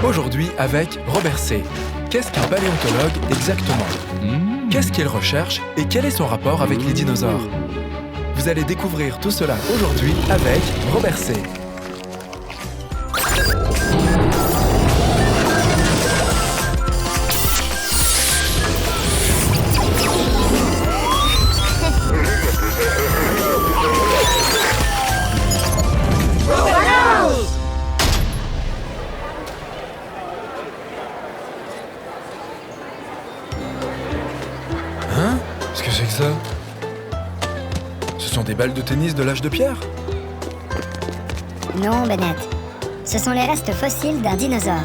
Aujourd'hui avec Robert C. Qu'est-ce qu'un paléontologue exactement? Qu'est-ce qu'il recherche et quel est son rapport avec les dinosaures? Vous allez découvrir tout cela aujourd'hui avec Robert C. Hein? Qu'est-ce que c'est que ça? Ce sont des balles de tennis de l'âge de pierre? Non, Bennett. Ce sont les restes fossiles d'un dinosaure.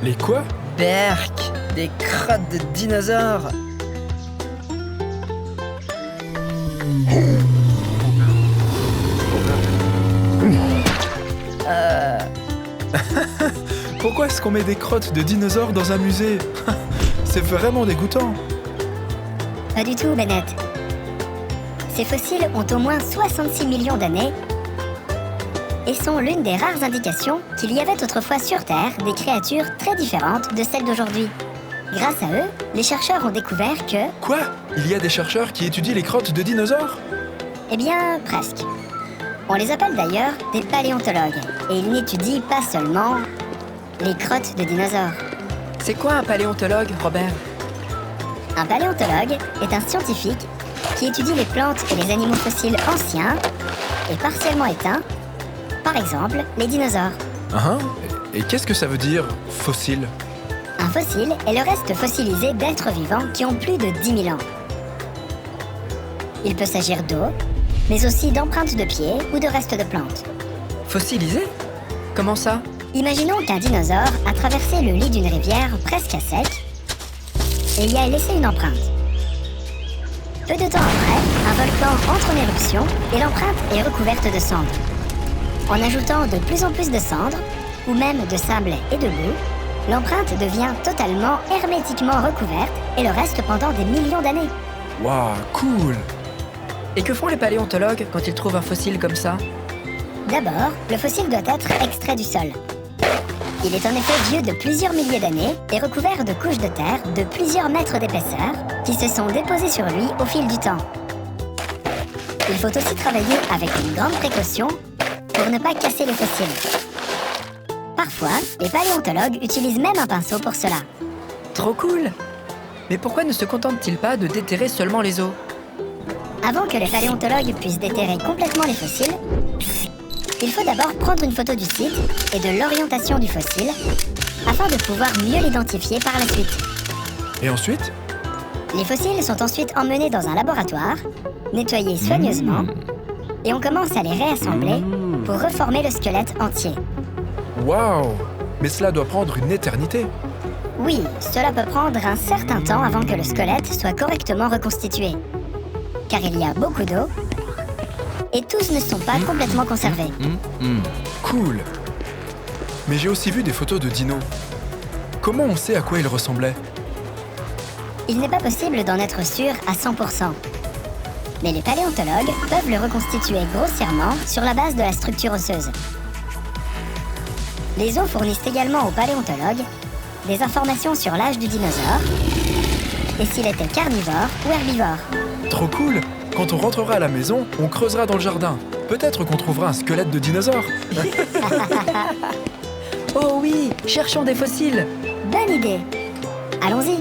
Les quoi? Berk, des crottes de dinosaures. Pourquoi est-ce qu'on met des crottes de dinosaures dans un musée? C'est vraiment dégoûtant. Pas du tout, Bennett. Ces fossiles ont au moins 66 millions d'années et sont l'une des rares indications qu'il y avait autrefois sur Terre des créatures très différentes de celles d'aujourd'hui. Grâce à eux, les chercheurs ont découvert que... Quoi? Il y a des chercheurs qui étudient les crottes de dinosaures? Eh bien, presque. On les appelle d'ailleurs des paléontologues, et ils n'étudient pas seulement les crottes de dinosaures. C'est quoi un paléontologue, Robert? Un paléontologue est un scientifique qui étudie les plantes et les animaux fossiles anciens et partiellement éteints, par exemple les dinosaures. Hein? Et qu'est-ce que ça veut dire, fossile? Un fossile est le reste fossilisé d'êtres vivants qui ont plus de 10 000 ans. Il peut s'agir d'eau, mais aussi d'empreintes de pieds ou de restes de plantes. Fossilisé? Comment ça? Imaginons qu'un dinosaure a traversé le lit d'une rivière presque à sec et y a laissé une empreinte. Peu de temps après, un volcan entre en éruption et l'empreinte est recouverte de cendres. En ajoutant de plus en plus de cendres, ou même de sable et de boue, l'empreinte devient totalement hermétiquement recouverte et le reste pendant des millions d'années. Waouh, cool! Et que font les paléontologues quand ils trouvent un fossile comme ça? D'abord, le fossile doit être extrait du sol. Il est en effet vieux de plusieurs milliers d'années et recouvert de couches de terre de plusieurs mètres d'épaisseur qui se sont déposées sur lui au fil du temps. Il faut aussi travailler avec une grande précaution pour ne pas casser les fossiles. Parfois, les paléontologues utilisent même un pinceau pour cela. Trop cool! Mais pourquoi ne se contentent-ils pas de déterrer seulement les os? Avant que les paléontologues puissent déterrer complètement les fossiles, il faut d'abord prendre une photo du site et de l'orientation du fossile afin de pouvoir mieux l'identifier par la suite. Et ensuite? Les fossiles sont ensuite emmenés dans un laboratoire, nettoyés soigneusement, et on commence à les réassembler pour reformer le squelette entier. Waouh! Mais cela doit prendre une éternité. Oui, cela peut prendre un certain temps avant que le squelette soit correctement reconstitué, car il y a beaucoup d'eau et tous ne sont pas complètement conservés. Cool! Mais j'ai aussi vu des photos de dinos. Comment on sait à quoi ils ressemblaient? Il n'est pas possible d'en être sûr à 100%. Mais les paléontologues peuvent le reconstituer grossièrement sur la base de la structure osseuse. Les os fournissent également aux paléontologues des informations sur l'âge du dinosaure et s'il était carnivore ou herbivore. Trop cool! Quand on rentrera à la maison, on creusera dans le jardin. Peut-être qu'on trouvera un squelette de dinosaure. Oh oui, cherchons des fossiles! Bonne idée! Allons-y!